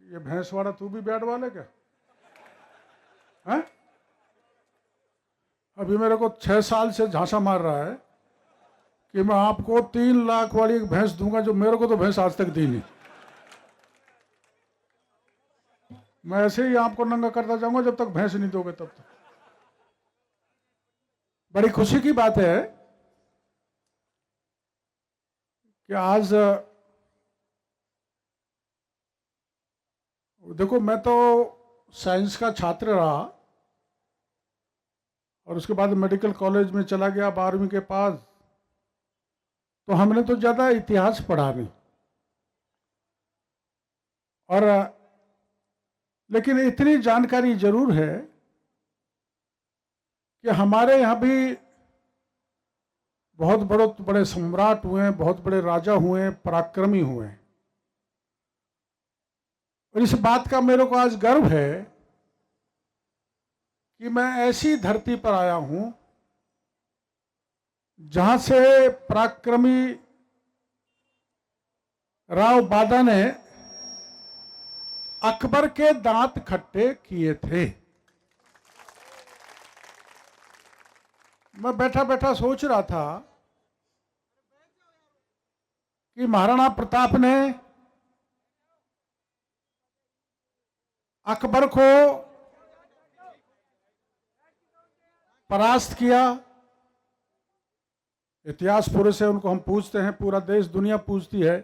ये भैंस वाला तू भी बैट वाले क्या है? अभी मेरे को 6 साल से झांसा मार रहा है कि मैं आपको 3 लाख वाली एक भैंस दूंगा, जो मेरे को तो भैंस आज तक दी नहीं। मैं ऐसे ही आपको नंगा करता जाऊंगा जब तक भैंस नहीं दोगे तब तक। बड़ी खुशी की बात है कि आज देखो, मैं तो साइंस का छात्र रहा और उसके बाद मेडिकल कॉलेज में चला गया 12वीं के पास, तो हमने तो ज़्यादा इतिहास पढ़ा नहीं। और लेकिन इतनी जानकारी जरूर है कि हमारे यहाँ भी बहुत बड़े सम्राट हुए हैं, बहुत बड़े राजा हुए हैं, पराक्रमी हुए हैं। और इस बात का मेरे को आज गर्व है कि मैं ऐसी धरती पर आया हूं जहां से पराक्रमी राव बादा ने अकबर के दांत खट्टे किए थे। मैं बैठा बैठा सोच रहा था कि महाराणा प्रताप ने अकबर को परास्त किया। इतिहास पुरुष है, उनको हम पूछते हैं, पूरा देश दुनिया पूछती है।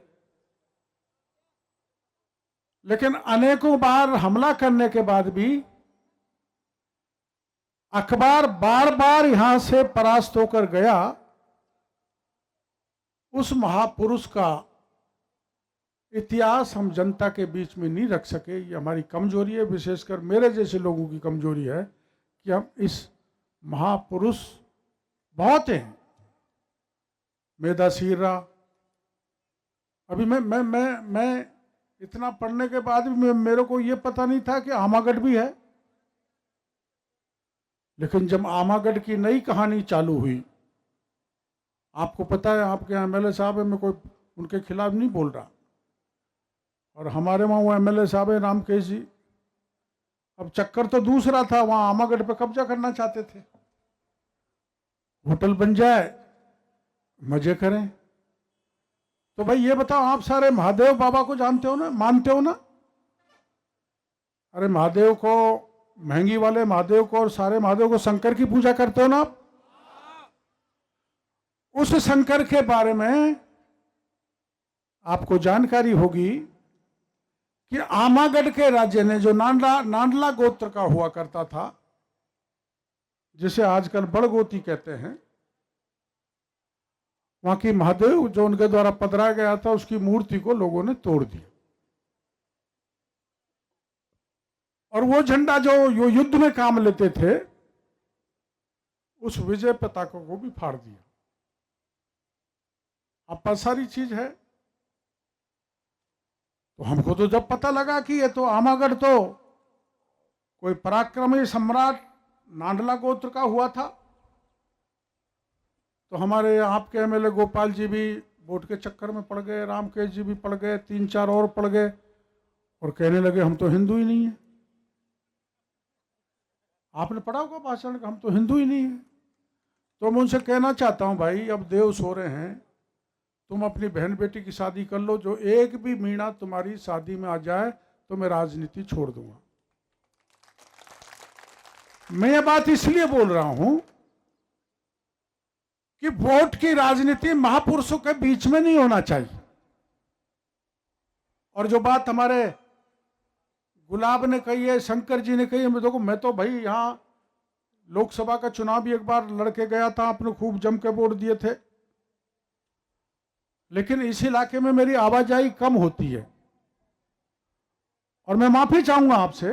लेकिन अनेकों बार हमला करने के बाद भी अकबर बार बार यहां से परास्त होकर गया। उस महापुरुष का इतिहास हम जनता के बीच में नहीं रख सके। ये हमारी कमजोरी है, विशेषकर मेरे जैसे लोगों की कमजोरी है कि हम इस महापुरुष बहुत हैं, मेधाशीरा। अभी मैं इतना पढ़ने के बाद भी मेरे को ये पता नहीं था कि आमागढ़ भी है। लेकिन जब आमागढ़ की नई कहानी चालू हुई, आपको पता है, आपके एमएलए साहब है, मैं कोई उनके खिलाफ नहीं बोल रहा, और हमारे वहां वो एमएलए साहब है रामकेश जी। अब चक्कर तो दूसरा था, वहां आमागढ़ पे कब्जा करना चाहते थे। होटल बन जाए, मजे करें। तो भाई ये बताओ, आप सारे महादेव बाबा को जानते हो ना, मानते हो ना? अरे महादेव को, महंगी वाले महादेव को और सारे महादेव को, शंकर की पूजा करते हो ना आप? उस शंकर के बारे में आपको जानकारी होगी कि आमागढ़ के राज्य ने, जो नांदला गोत्र का हुआ करता था, जिसे आजकल बड़गोती कहते हैं, वहां की महादेव जो उनके द्वारा पधराया गया था, उसकी मूर्ति को लोगों ने तोड़ दिया। और वो झंडा जो युद्ध में काम लेते थे, उस विजय पताका को भी फाड़ दिया। अब बहुत सारी चीज है। तो हमको तो जब पता लगा कि ये तो आमागढ़ तो कोई पराक्रमी सम्राट नांदला गोत्र का हुआ था, तो हमारे आपके एमएलए गोपाल जी भी वोट के चक्कर में पड़ गए, रामकेश जी भी पड़ गए, 3-4 और पड़ गए, और कहने लगे हम तो हिंदू ही नहीं है। आपने पढ़ा होगा भाषण का, हम तो हिंदू ही नहीं है। तो मैं उनसे कहना चाहता हूं, भाई अब देव सो रहे हैं, तुम अपनी बहन बेटी की शादी कर लो। जो एक भी मीणा तुम्हारी शादी में आ जाए तो मैं राजनीति छोड़ दूंगा। मैं ये बात इसलिए बोल रहा हूं कि वोट की राजनीति महापुरुषों के बीच में नहीं होना चाहिए। और जो बात हमारे गुलाब ने कही है, शंकर जी ने कही है, देखो मैं तो भाई यहां लोकसभा का चुनाव भी एक बार लड़के गया था, आपने खूब जम के वोट दिए थे। लेकिन इस इलाके में मेरी आवाजाही कम होती है, और मैं माफी चाहूंगा आपसे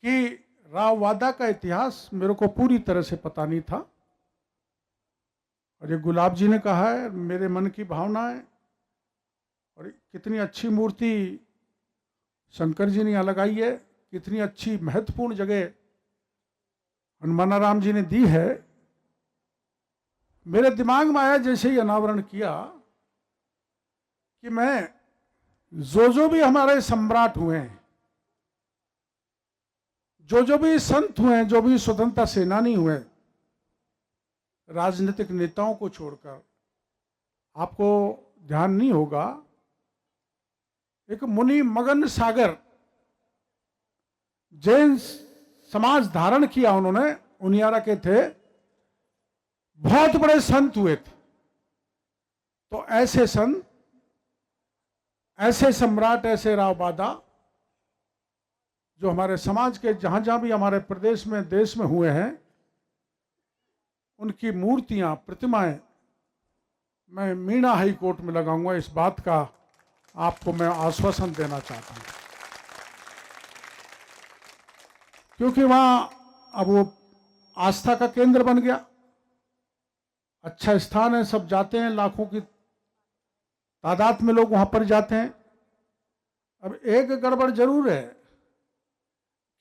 कि राव वादा का इतिहास मेरे को पूरी तरह से पता नहीं था। और ये गुलाब जी ने कहा है, मेरे मन की भावना है। और कितनी अच्छी मूर्ति शंकर जी ने यहां लगाई है, कितनी अच्छी महत्वपूर्ण जगह हनुमानाराम जी ने दी है। मेरे दिमाग में आया जैसे ही अनावरण किया कि मैं जो भी हमारे सम्राट हुए हैं, जो भी संत हुए हैं, जो भी स्वतंत्रता सेनानी हुए, राजनीतिक नेताओं को छोड़कर, आपको ध्यान नहीं होगा, एक मुनि मगन सागर जैन समाज धारण किया उन्होंने, उनियारा के थे, बहुत बड़े संत हुए थे। तो ऐसे संत, ऐसे सम्राट, ऐसे राव बादा जो हमारे समाज के जहां जहां भी हमारे प्रदेश में, देश में हुए हैं, उनकी मूर्तियां, प्रतिमाएं मैं मीणा हाई कोर्ट में लगाऊंगा। इस बात का आपको मैं आश्वासन देना चाहता हूं, क्योंकि वहां अब वो आस्था का केंद्र बन गया, अच्छा स्थान है, सब जाते हैं, लाखों की तादाद में लोग वहां पर जाते हैं। अब एक गड़बड़ जरूर है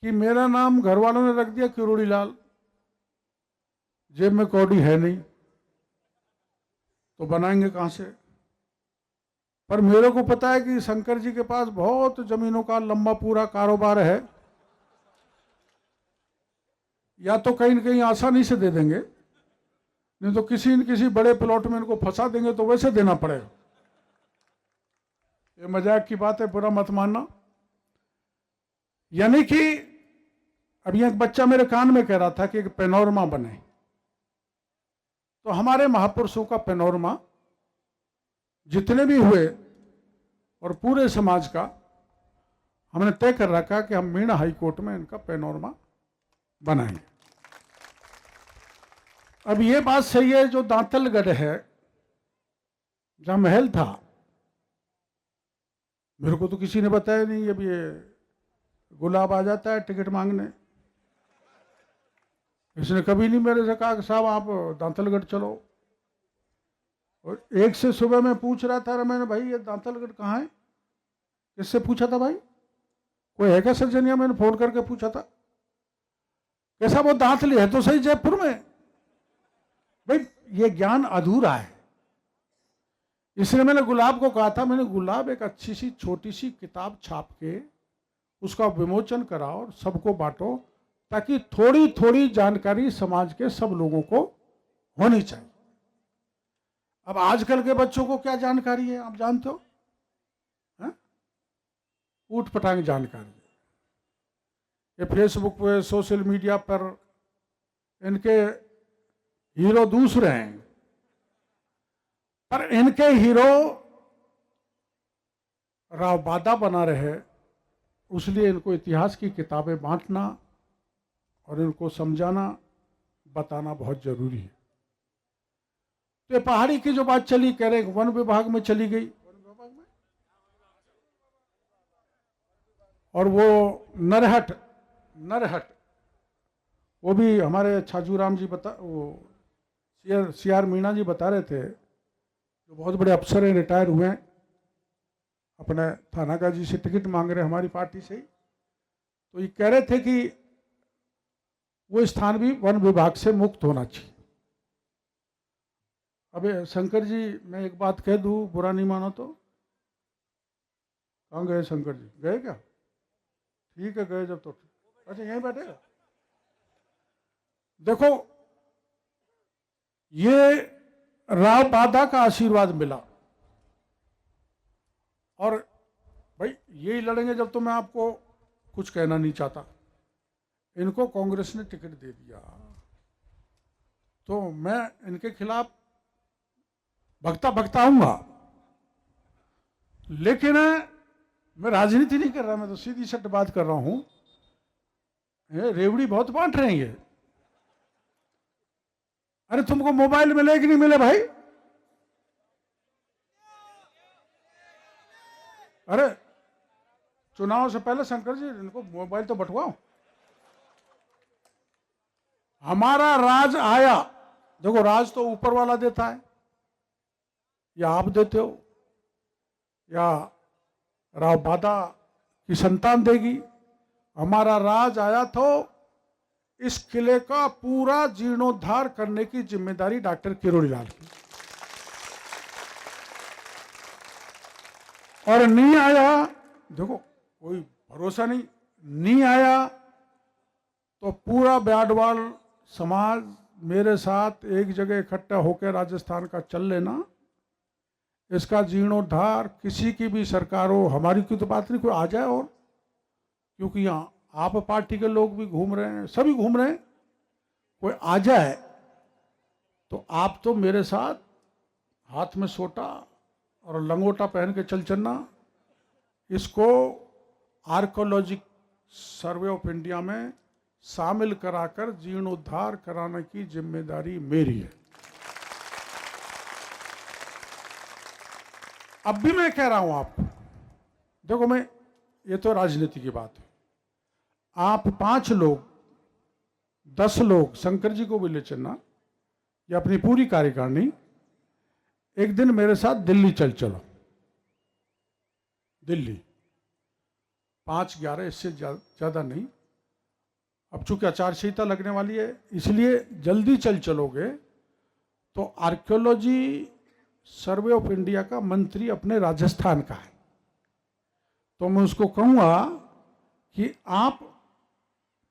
कि मेरा नाम घर वालों ने रख दिया किरोड़ी लाल, जेब में कौड़ी है नहीं, तो बनाएंगे कहां से। पर मेरे को पता है कि शंकर जी के पास बहुत जमीनों का लंबा पूरा कारोबार है, या तो कहीं न कहीं आसानी से दे देंगे, नहीं तो किसी न किसी बड़े प्लॉट में इनको फंसा देंगे, तो वैसे देना पड़ेगा। ये मजाक की बात है, बुरा मत मानना। यानी कि अभी एक बच्चा मेरे कान में कह रहा था कि एक पेनोरमा बने, तो हमारे महापुरुषों का पेनोरमा जितने भी हुए और पूरे समाज का हमने तय कर रखा कि हम मीणा हाई कोर्ट में इनका पेनोरमा बनाएंगे। अब ये बात सही है, जो दांतलगढ़ है जहां महल था, मेरे को तो किसी ने बताया नहीं। अब ये गुलाब आ जाता है टिकट मांगने, इसने कभी नहीं मेरे से कहा कि साहब आप दांतलगढ़ चलो। और एक से सुबह मैं पूछ रहा था, मैंने भाई ये दांतलगढ़ कहाँ है, किससे पूछा था भाई, कोई है क्या सर्जनिया, मैंने फोन करके पूछा था, कैसा वो दांतली है तो सही जयपुर में। भाई ये ज्ञान अधूरा है, इसलिए मैंने गुलाब को कहा था, मैंने गुलाब एक अच्छी सी छोटी सी किताब छाप के उसका विमोचन कराओ और सबको बांटो, ताकि थोड़ी थोड़ी जानकारी समाज के सब लोगों को होनी चाहिए। अब आजकल के बच्चों को क्या जानकारी है आप जानते हो, ऊट पटांग जानकारी। ये फेसबुक पे, सोशल मीडिया पर इनके हीरो दूसरे हैं, पर इनके हीरो राव बादा बना रहे, उसलिए इनको इतिहास की किताबें बांटना और इनको समझाना, बताना बहुत जरूरी है। तो ये पहाड़ी की जो बात चली, कह रहे वन विभाग में चली गई, और वो नरहट वो भी हमारे छाजूराम जी वो सीआर मीणा जी बता रहे थे, जो बहुत बड़े अफसर हैं, रिटायर हुए हैं, अपने थानाका जी से टिकट मांग रहे हमारी पार्टी से ही, तो ये कह रहे थे कि वो स्थान भी वन विभाग से मुक्त होना चाहिए। अबे शंकर जी, मैं एक बात कह दूं, बुरा नहीं मानो तो, कहाँ गए शंकर जी, गए क्या, ठीक है गए जब तो, अच्छा यहीं बैठेगा। देखो ये राव बादा का आशीर्वाद मिला, और भाई यही लड़ेंगे जब, तो मैं आपको कुछ कहना नहीं चाहता। इनको कांग्रेस ने टिकट दे दिया, तो मैं इनके खिलाफ भगता आऊंगा, लेकिन मैं राजनीति नहीं कर रहा, मैं तो सीधी सट बात कर रहा हूं। रेवड़ी बहुत बांट रहे हैं ये। अरे तुमको मोबाइल मिले कि नहीं मिले भाई, अरे चुनाव से पहले शंकर जी इनको मोबाइल तो बंटवाओ। हमारा राज आया, देखो राज तो ऊपर वाला देता है, या आप देते हो, या राव बादा की संतान देगी। हमारा राज आया तो इस किले का पूरा जीर्णोद्धार करने की जिम्मेदारी डॉक्टर किरोड़ी लाल की। और नहीं आया, देखो कोई भरोसा नहीं आया तो पूरा ब्याडवाल समाज मेरे साथ एक जगह इकट्ठा होकर राजस्थान का चल लेना, इसका जीर्णोद्धार किसी की भी सरकार हो, हमारी की तो बात नहीं, कोई आ जाए, और क्योंकि यहाँ आप पार्टी के लोग भी घूम रहे हैं, सभी घूम रहे हैं, कोई आ जाए तो आप तो मेरे साथ हाथ में सोटा और लंगोटा पहन के चल चलना। इसको आर्कोलॉजिक सर्वे ऑफ इंडिया में शामिल कराकर जीर्णोद्धार कराने की जिम्मेदारी मेरी है। अब भी मैं कह रहा हूं आपको, देखो मैं, ये तो राजनीति की बात है, आप 5 लोग 10 लोग शंकर जी को भी ले चलना या अपनी पूरी कार्यकारिणी, एक दिन मेरे साथ दिल्ली चलो, दिल्ली 5-11 इससे ज्यादा नहीं। अब चूंकि आचार संहिता लगने वाली है इसलिए जल्दी चलोगे तो आर्कियोलॉजी सर्वे ऑफ इंडिया का मंत्री अपने राजस्थान का है, तो मैं उसको कहूंगा कि आप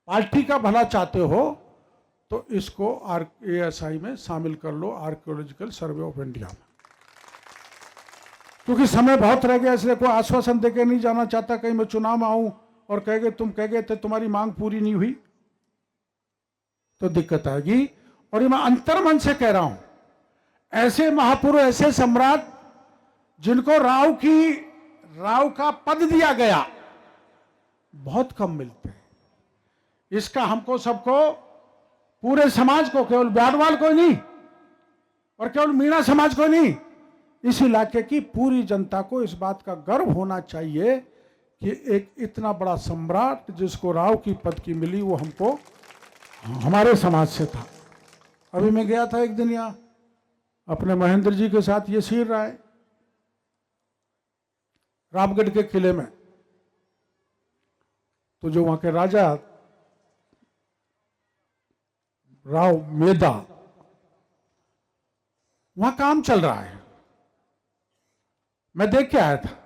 पार्टी का भला चाहते हो तो इसको ASI में शामिल कर लो, आर्कियोलॉजिकल सर्वे ऑफ इंडिया में, क्योंकि समय बहुत रह गया, इसलिए कोई आश्वासन देके नहीं जाना चाहता कहीं मैं चुनाव में आऊं और तुम कह गए थे तुम्हारी मांग पूरी नहीं हुई तो दिक्कत आएगी। और ये मैं अंतर्मन से कह रहा हूं, ऐसे महापुरुष, ऐसे सम्राट जिनको राव का पद दिया गया बहुत कम मिलते हैं। इसका हमको सबको, पूरे समाज को, केवल ब्याडवाल को नहीं और केवल मीणा समाज को नहीं, इस इलाके की पूरी जनता को इस बात का गर्व होना चाहिए कि एक इतना बड़ा सम्राट जिसको राव की पद की मिली वो हमको हमारे समाज से था। अभी मैं गया था एक दिन यहां अपने महेंद्र जी के साथ, ये सीर रहा है रामगढ़ के किले में, तो जो वहां के राजा राव मेदा, वहां काम चल रहा है, मैं देख के आया था,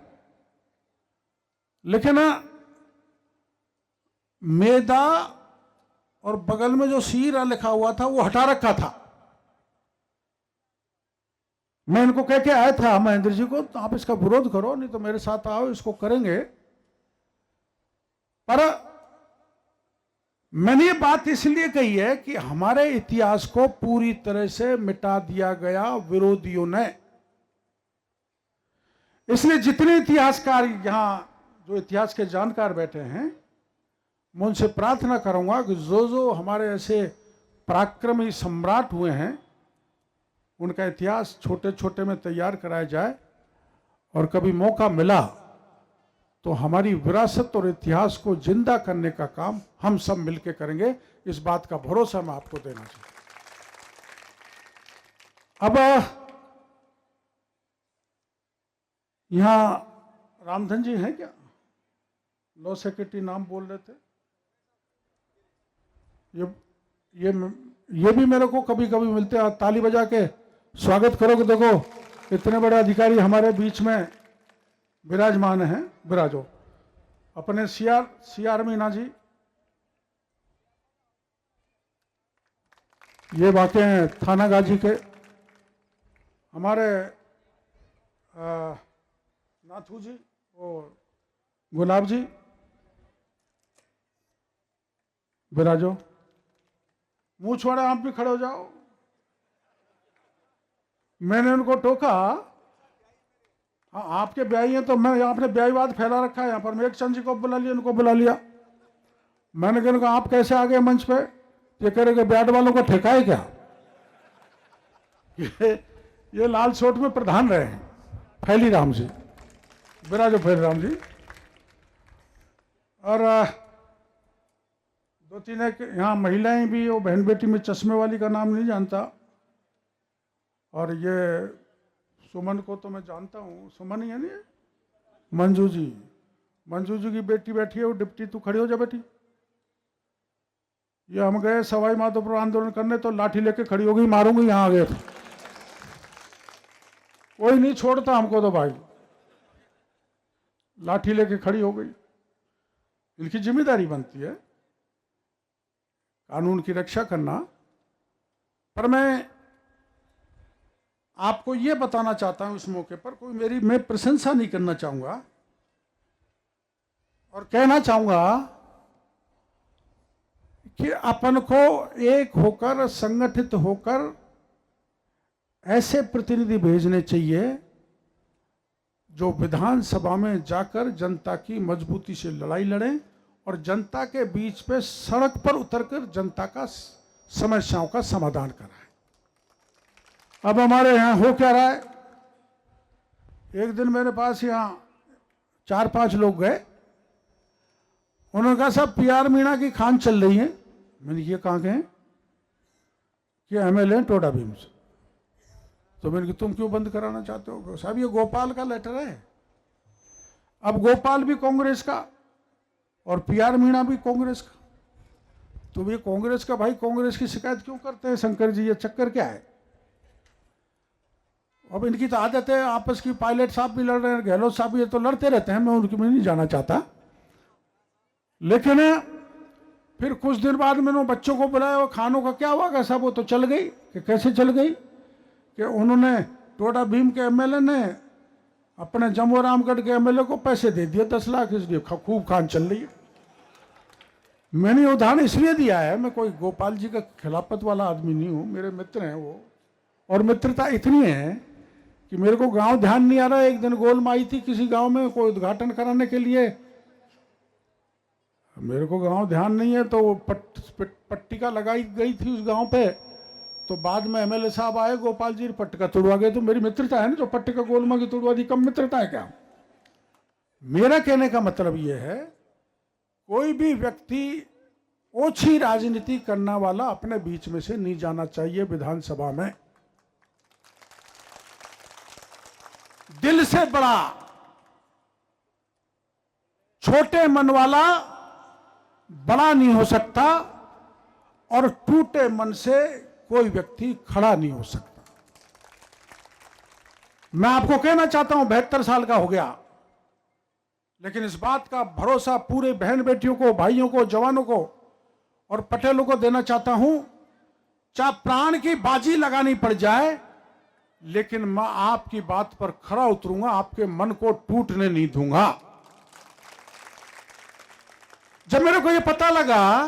लेकिन मेदा और बगल में जो सीरा लिखा हुआ था वो हटा रखा था। मैं इनको कह के आया था महेंद्र जी को, तो आप इसका विरोध करो, नहीं तो मेरे साथ आओ, इसको करेंगे। पर मैंने ये बात इसलिए कही है कि हमारे इतिहास को पूरी तरह से मिटा दिया गया विरोधियों ने, इसलिए जितने इतिहासकार यहां, जो इतिहास के जानकार बैठे हैं, मैं उनसे प्रार्थना करूंगा कि जो हमारे ऐसे पराक्रमी सम्राट हुए हैं उनका इतिहास छोटे छोटे में तैयार कराया जाए, और कभी मौका मिला तो हमारी विरासत और इतिहास को जिंदा करने का काम हम सब मिलकर करेंगे। इस बात का भरोसा मैं आपको देना चाहता हूं। अब यहां रामधन जी हैं क्या? लॉ सेक्रेटरी नाम बोल रहे थे। ये भी मेरे को कभी कभी मिलते हैं, ताली बजा के स्वागत करोगे। देखो इतने बड़े अधिकारी हमारे बीच में विराजमान हैं। विराजो अपने सीआर मीना जी, ये वाकई हैं थाना गाजी के। हमारे नाथू जी और गुलाब जी विराजो। मुंह छोड़ा, आप भी खड़े हो जाओ। मैंने उनको टोका, हाँ आपके ब्याही हैं तो मैं, आपने ब्याहीवाद फैला रखा है यहाँ पर। मैं एक चंद जी को बुला लिया, उनको बुला लिया। मैंने कहा आप कैसे आ गए मंच पे? ये कह रहे कि ब्याड वालों को ठेका है क्या? ये लाल सोट में प्रधान रहे हैं फैली राम जी, विराजो फैली राम जी। और 2-3 एक यहाँ महिलाएं भी, वो बहन बेटी में चश्मे वाली का नाम नहीं जानता, और ये सुमन को तो मैं जानता हूँ, सुमन ही है नहीं, मंजू जी की बेटी बैठी है, वो डिप्टी, तू खड़ी हो जा बेटी। ये हम गए सवाई माधोपुर आंदोलन करने तो लाठी लेके खड़ी हो गई, मारूंगी, यहाँ आ गए थे। कोई नहीं छोड़ता हमको तो भाई। लाठी लेके खड़ी हो गई। इनकी जिम्मेदारी बनती है कानून की रक्षा करना। पर मैं आपको यह बताना चाहता हूं इस मौके पर, मैं प्रशंसा नहीं करना चाहूंगा और कहना चाहूंगा कि अपन को एक होकर, संगठित होकर ऐसे प्रतिनिधि भेजने चाहिए जो विधानसभा में जाकर जनता की मजबूती से लड़ाई लड़ें और जनता के बीच पे सड़क पर उतरकर जनता का समस्याओं का समाधान कराएं। अब हमारे यहाँ हो क्या रहा है, एक दिन मेरे पास यहाँ 4-5 लोग गए, उन्होंने कहा साहब पीआर मीणा की खान चल रही है। मैंने ये कहाँ गए कि एमएलए टोडा भीम से। तो मैंने कहा तुम क्यों बंद कराना चाहते हो? साहब ये गोपाल का लेटर है। अब गोपाल भी कांग्रेस का और पीआर मीणा भी कांग्रेस का, तो ये कांग्रेस का भाई कांग्रेस की शिकायत क्यों करते हैं शंकर जी? ये चक्कर क्या है? अब इनकी तो आदत है आपस की, पायलट साहब भी लड़ रहे हैं, गहलोत साहब भी, ये तो लड़ते रहते हैं, मैं उनकी में नहीं जाना चाहता। लेकिन फिर कुछ दिन बाद मैंने बच्चों को बुलाया, वो खानों का क्या हुआ? साहब वो तो चल गई। कि कैसे चल गई? कि उन्होंने टोडा भीम के एमएलए ने अपने जम्मू रामगढ़ के एमएलए को पैसे दे दिए 10 लाख, इसलिए खूब खान चल रही है। मैंने उदाहरण इसलिए दिया है, मैं कोई गोपाल जी का खिलाफत वाला आदमी नहीं हूँ, मेरे मित्र हैं वो, और मित्रता इतनी है कि मेरे को गांव ध्यान नहीं आ रहा। एक दिन गोलमा आई थी किसी गांव में कोई उद्घाटन कराने के लिए, मेरे को गांव ध्यान नहीं है, तो पट्टिका लगाई गई थी उस गांव पे, तो बाद में एमएलए साहब आए, गोपाल जी पट्टिका तोड़वा गए। तो मेरी मित्रता है ना, जो पट्टिका गोलमा की तोड़वा दी, कम मित्रता है क्या? मेरा कहने का मतलब यह है, कोई भी व्यक्ति ओछी राजनीति करने वाला अपने बीच में से नहीं जाना चाहिए विधानसभा में। दिल से बड़ा, छोटे मन वाला बड़ा नहीं हो सकता और टूटे मन से कोई व्यक्ति खड़ा नहीं हो सकता। मैं आपको कहना चाहता हूं 72 साल का हो गया, लेकिन इस बात का भरोसा पूरे बहन बेटियों को, भाइयों को, जवानों को और पटेलों को देना चाहता हूं, चाहे प्राण की बाजी लगानी पड़ जाए, लेकिन मैं आपकी बात पर खरा उतरूंगा, आपके मन को टूटने नहीं दूंगा। जब मेरे को यह पता लगा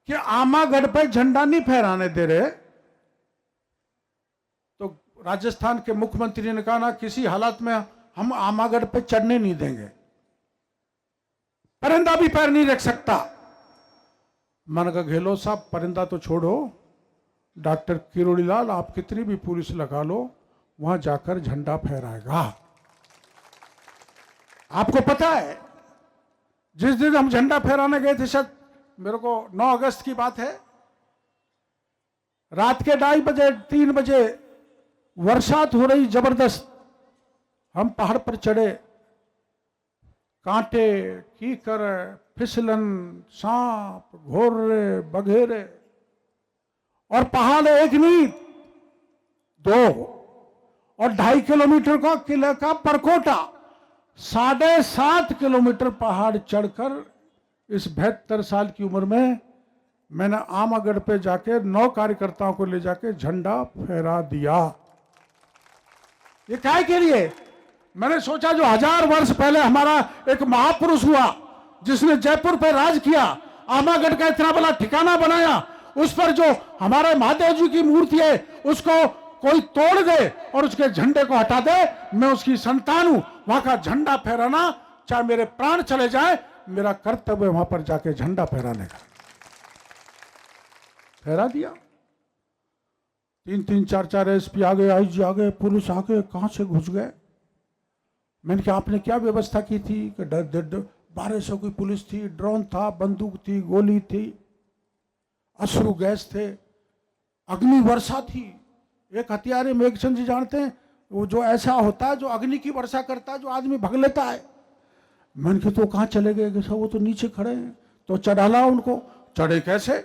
कि आमागढ़ पे झंडा नहीं फहराने दे रहे, तो राजस्थान के मुख्यमंत्री ने कहा ना, किसी हालात में हम आमागढ़ पे चढ़ने नहीं देंगे, परिंदा भी पैर नहीं रख सकता। मैंने कहा गहलोत साहब परिंदा तो छोड़ो, डॉक्टर किरोड़ी लाल आप कितनी भी पुलिस लगा लो, वहां जाकर झंडा फहराएगा। आपको पता है जिस दिन हम झंडा फहराने गए थे, शायद मेरे को 9 अगस्त की बात है, रात के 2:30 बजे 3 बजे बरसात हो रही जबरदस्त, हम पहाड़ पर चढ़े, कांटे, कीकर, फिसलन, सांप, घोड़े, बघेरे, और पहाड़ एक नहीं 2 और 2.5 किलोमीटर का किले का परकोटा, 7.5 किलोमीटर पहाड़ चढ़कर इस 72 साल की उम्र में मैंने आमागढ़ पे जाके 9 कार्यकर्ताओं को ले जाके झंडा फहरा दिया। ये काय के लिए? मैंने सोचा जो 1000 वर्ष पहले हमारा एक महापुरुष हुआ जिसने जयपुर पे राज किया, आमागढ़ का इतना बड़ा ठिकाना बनाया, उस पर जो हमारे महादेव जी की मूर्ति है उसको कोई तोड़ दे और उसके झंडे को हटा दे, मैं उसकी संतान हूं, वहां का झंडा फहराना चाहे मेरे प्राण चले जाए, मेरा कर्तव्य वहां पर जाके झंडा फहराने का। फहरा दिया। 3-3, 4-4 एसपी आ गए, आईजी आ गए, पुलिस आ गए, कहां से घुस गए। मैंने कहा आपने क्या व्यवस्था की थी? 1200 की पुलिस थी, ड्रोन था, बंदूक थी, गोली थी, अश्रु गैस थे, अग्नि वर्षा थी। एक हथियार है, मेघचंद जी जानते हैं, वो जो ऐसा होता है जो अग्नि की वर्षा करता है, जो आदमी भग लेता है। मैंने कहा तो कहाँ चले गए? वो तो नीचे खड़े हैं। तो चढ़ाला उनको। चढ़े कैसे?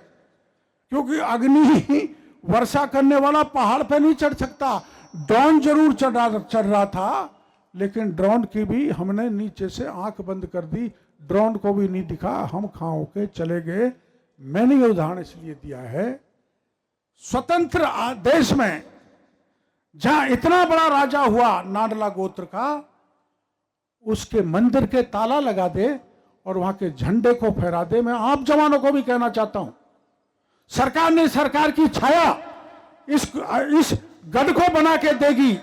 क्योंकि अग्नि वर्षा करने वाला पहाड़ पे नहीं चढ़ सकता। ड्रोन जरूर चढ़ रहा था, लेकिन ड्रोन की भी हमने नीचे से आंख बंद कर दी, ड्रोन को भी नहीं दिखा, हम खाओ के चले गए। मैंने ये उदाहरण इसलिए दिया है, स्वतंत्र देश में जहां इतना बड़ा राजा हुआ नाडला गोत्र का, उसके मंदिर के ताला लगा दे और वहां के झंडे को फहरा दे। मैं आप जवानों को भी कहना चाहता हूं, सरकार ने सरकार की छाया इस गढ़ को बना के देगी,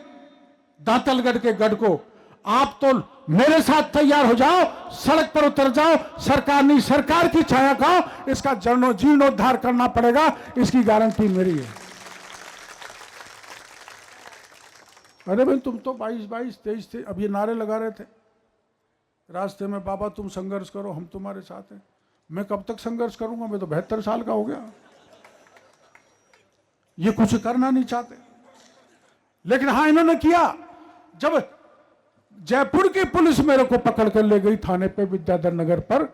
दांतलगढ़ के गढ़ को। आप तो मेरे साथ तैयार हो जाओ, सड़क पर उतर जाओ, सरकार नहीं सरकार की छाया खाओ, इसका जीर्णोद्धार करना पड़ेगा, इसकी गारंटी मेरी है। अरे भाई तुम तो 22-22, 23 अब ये नारे लगा रहे थे रास्ते में, बाबा तुम संघर्ष करो, हम तुम्हारे साथ हैं। मैं कब तक संघर्ष करूंगा, मैं तो 72 साल का हो गया। ये कुछ करना नहीं चाहते, लेकिन हां इन्होंने किया। जब जयपुर की पुलिस मेरे को पकड़ कर ले गई थाने पे विद्याधर नगर पर,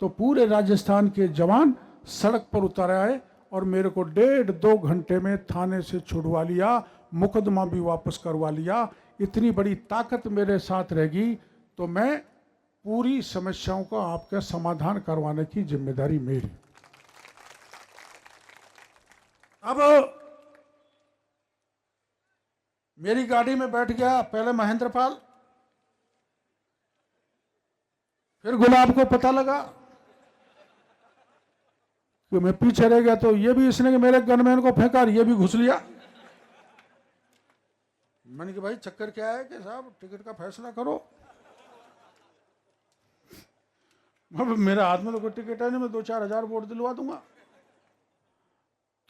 तो पूरे राजस्थान के जवान सड़क पर उतर आए और मेरे को 1.5-2 घंटे में थाने से छुड़वा लिया, मुकदमा भी वापस करवा लिया। इतनी बड़ी ताकत मेरे साथ रहेगी तो मैं पूरी समस्याओं का आपका समाधान करवाने की जिम्मेदारी मेरी। अब मेरी गाड़ी में बैठ गया पहले महेंद्र पाल, फिर गुलाब को पता लगा कि मैं पीछे रह गया, तो ये भी इसने मेरे गनमैन को फेंका, ये भी घुस लिया। मैंने कहा भाई चक्कर क्या है कि साहब टिकट का फैसला करो। मेरे हाथ में तो कोई टिकट है नहीं, मैं 2-4 हजार वोट दिलवा दूंगा।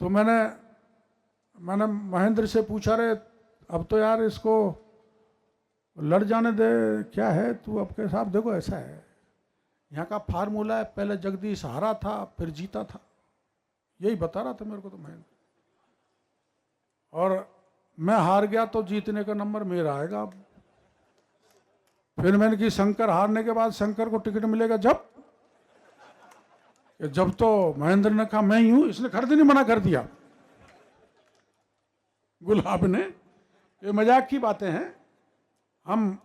तो मैंने महेंद्र से पूछा, रे अब तो यार इसको लड़ जाने दे, क्या है तू अब के साहब। देखो ऐसा है, यहाँ का फार्मूला है, पहले जगदीश हारा था फिर जीता था, यही बता रहा था मेरे को तो महेंद्र। और मैं हार गया तो जीतने का नंबर मेरा आएगा। फिर मैंने कि शंकर हारने के बाद शंकर को टिकट मिलेगा जब तो महेंद्र ने कहा मैं ही हूं, इसने खरीद नहीं मना कर दिया गुलाब ने। ये मजाक की बातें हैं। हम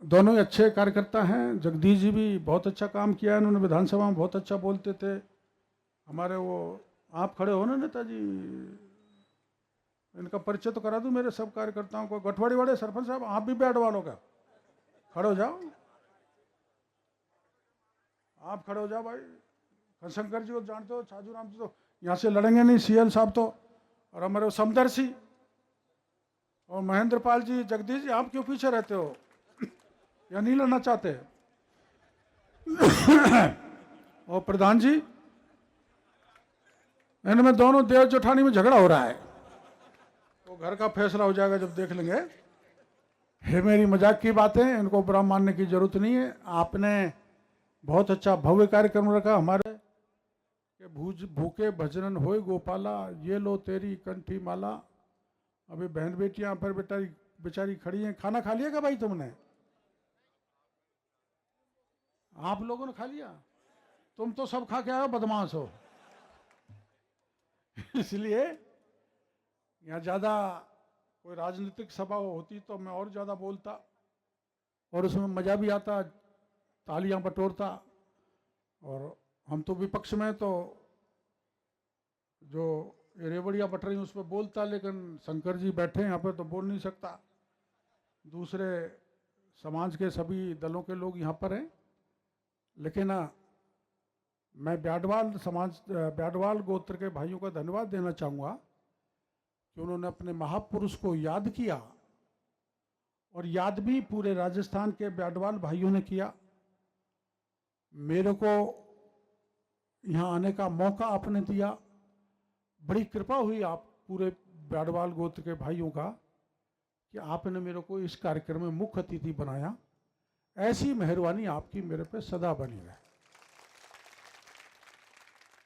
दोनों ही अच्छे कार्यकर्ता हैं। जगदीश जी भी बहुत अच्छा काम किया है, उन्होंने विधानसभा में बहुत अच्छा बोलते थे। हमारे वो आप खड़े हो ना नेताजी, इनका परिचय तो करा दूं मेरे सब कार्यकर्ताओं को। गठवाड़ी वाले सरपंच साहब आप भी बैठ वालों का खड़े हो जाओ, आप खड़े हो जाओ भाई। शंकर जी को जानते हो, छाजू राम जी तो यहाँ से लड़ेंगे नहीं, सीएल साहब तो, और हमारे समदर्शी और महेंद्र पाल जी। जगदीश जी आप क्यों पीछे रहते हो, या नहीं लड़ना चाहते? और प्रधान जी, इनमें दोनों देव जेठानी में झगड़ा हो रहा है, तो घर का फैसला हो जाएगा जब देख लेंगे। है मेरी मजाक की बातें, इनको बुरा मानने की जरूरत नहीं है। आपने बहुत अच्छा भव्य कार्यक्रम रखा हमारे के भूखे भजनन होए गोपाला, ये लो तेरी कंठी माला। अभी बहन बेटियां पर बेचारी खड़ी हैं। खाना खा लिया क्या भाई तुमने? आप लोगों ने खा लिया? तुम तो सब खा के आए हो, बदमाश हो। इसलिए यहाँ ज्यादा कोई राजनीतिक सभा होती तो मैं और ज्यादा बोलता और उसमें मजा भी आता, तालियां बटोरता। और हम तो विपक्ष में तो जो रेवड़ियां बट रही उस पर बोलता, लेकिन शंकर जी बैठे यहाँ पर तो बोल नहीं सकता। दूसरे समाज के सभी दलों के लोग यहाँ पर हैं, लेकिन मैं ब्याडवाल गोत्र के भाइयों का धन्यवाद देना चाहूँगा कि उन्होंने अपने महापुरुष को याद किया, और याद भी पूरे राजस्थान के ब्याडवाल भाइयों ने किया। मेरे को यहाँ आने का मौका आपने दिया, बड़ी कृपा हुई आप पूरे ब्याडवाल गोत्र के भाइयों का कि आपने मेरे को इस कार्यक्रम में मुख्य अतिथि बनाया। ऐसी मेहरबानी आपकी मेरे पे सदा बनी रहे।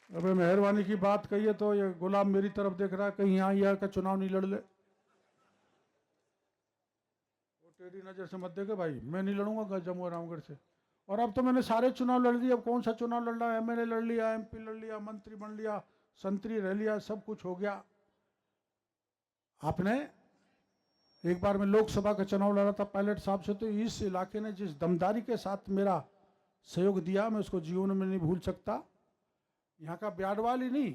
अबे मेहरबानी की बात कही है तो ये गुलाब मेरी तरफ देख रहा है, कहीं यहाँ यह का चुनाव नहीं लड़ ले। वो तेरी नजर से मत देखे भाई, मैं नहीं लड़ूंगा जम्मू रामगढ़ से। और अब तो मैंने सारे चुनाव लड़ दिए, अब कौन सा चुनाव लड़ रहा है? एमएलए लड़ लिया, एमपी लड़ लिया, मंत्री बन लिया, संतरी रह लिया, सब कुछ हो गया। आपने एक बार मैं लोकसभा का चुनाव लड़ा था पायलट साहब से, तो इस इलाके ने जिस दमदारी के साथ मेरा सहयोग दिया, मैं उसको जीवन में नहीं भूल सकता। यहाँ का ब्याडवाल ही नहीं,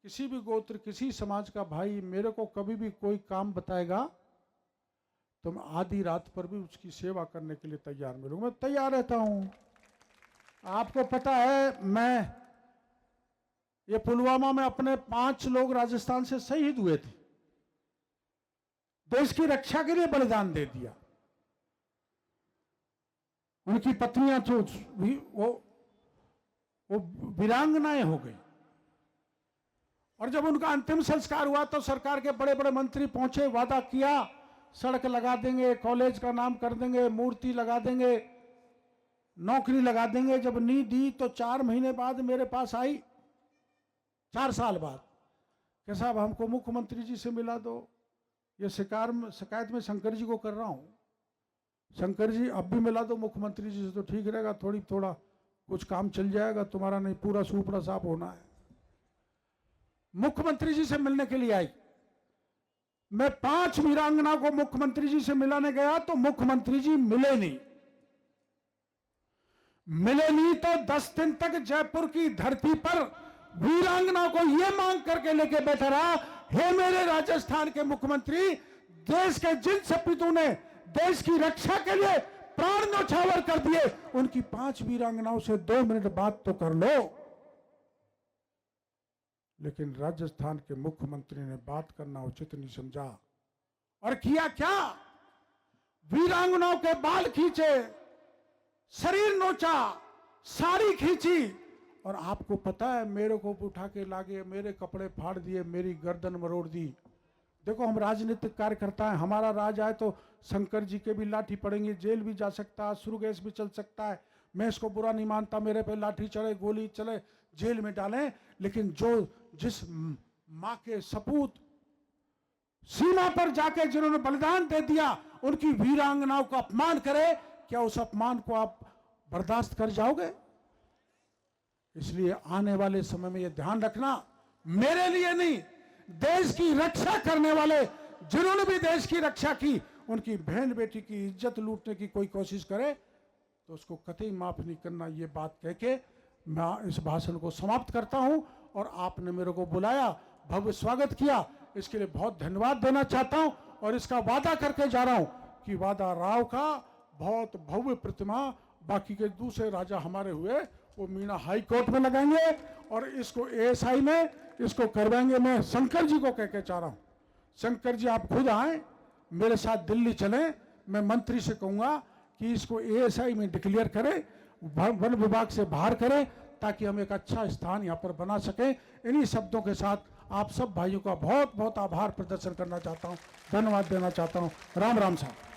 किसी भी गोत्र, किसी समाज का भाई मेरे को कभी भी कोई काम बताएगा तो मैं आधी रात पर भी उसकी सेवा करने के लिए तैयार मिलूंगा। मैं तैयार रहता हूं। आपको पता है, मैं ये पुलवामा में अपने 5 लोग राजस्थान से शहीद हुए थे, देश की रक्षा के लिए बलिदान दे दिया। उनकी पत्नियां तो वो वीरांगनाएं हो गई, और जब उनका अंतिम संस्कार हुआ तो सरकार के बड़े बड़े मंत्री पहुंचे, वादा किया सड़क लगा देंगे, कॉलेज का नाम कर देंगे, मूर्ति लगा देंगे, नौकरी लगा देंगे। जब नहीं दी तो 4 महीने बाद मेरे पास आई, 4 साल बाद, कि साहब हमको मुख्यमंत्री जी से मिला दो, ये शिकायत में शंकर जी को कर रहा हूं। शंकर जी अब भी मिला दो मुख्यमंत्री जी से तो ठीक रहेगा, थोड़ा कुछ काम चल जाएगा, तुम्हारा नहीं पूरा सुपड़ा साफ होना है। मुख्यमंत्री जी से मिलने के लिए आई। मैं 5 वीरांगना को मुख्यमंत्री जी से मिलाने गया तो मुख्यमंत्री जी मिले नहीं। तो 10 दिन तक जयपुर की धरती पर वीरांगना को यह मांग करके लेके बैठा रहा, हे मेरे राजस्थान के मुख्यमंत्री, देश के जिन सपूतों ने देश की रक्षा के लिए प्राण न्यौछावर कर दिए, उनकी 5 वीरांगनाओं से 2 मिनट बात तो कर लो। लेकिन राजस्थान के मुख्यमंत्री ने बात करना उचित नहीं समझा, और किया क्या? वीरांगनाओं के बाल खींचे, शरीर नोचा, साड़ी खींची, और आपको पता है मेरे को उठा के लागे, मेरे कपड़े फाड़ दिए, मेरी गर्दन मरोड़ दी। देखो, हम राजनीतिक कार्यकर्ता हैं, हमारा राज आए तो शंकर जी के भी लाठी पड़ेंगे, जेल भी जा सकता है, सुरगेश भी चल सकता है। मैं इसको बुरा नहीं मानता, मेरे पे लाठी चढ़े, गोली चले, जेल में डालें, लेकिन जिस मां के सपूत सीमा पर जाके जिन्होंने बलिदान दे दिया, उनकी वीरांगनाओं का अपमान करे, क्या उस अपमान को आप बर्दाश्त कर जाओगे? इसलिए आने वाले समय में यह ध्यान रखना, मेरे लिए नहीं, देश की रक्षा करने वाले जिन्होंने भी देश की रक्षा की, उनकी बहन बेटी की इज्जत लूटने की कोई कोशिश करे तो उसको कतई माफ नहीं करना। ये बात कह के मैं इस भाषण को समाप्त करता हूं, और आपने मेरे को बुलाया, भव्य स्वागत किया, इसके लिए बहुत धन्यवाद देना चाहता हूं। और इसका वादा करके जा रहा हूं कि वादा राव का बहुत भव्य प्रतिमा बाकी के दूसरे राजा हमारे हुए वो मीना हाई कोर्ट में लगाएंगे, और इसको एएसआई में इसको करवाएंगे। मैं शंकर जी को कह के चाह रहा हूं, शंकर जी आप खुद आए, मेरे साथ दिल्ली चलें, मैं मंत्री से कहूंगा कि इसको एएसआई में डिक्लेयर करें, वन विभाग से बाहर करें, ताकि हम एक अच्छा स्थान यहां पर बना सकें। इन्हीं शब्दों के साथ आप सब भाइयों का बहुत बहुत आभार प्रदर्शन करना चाहता हूं, धन्यवाद देना चाहता हूं। राम राम साहब।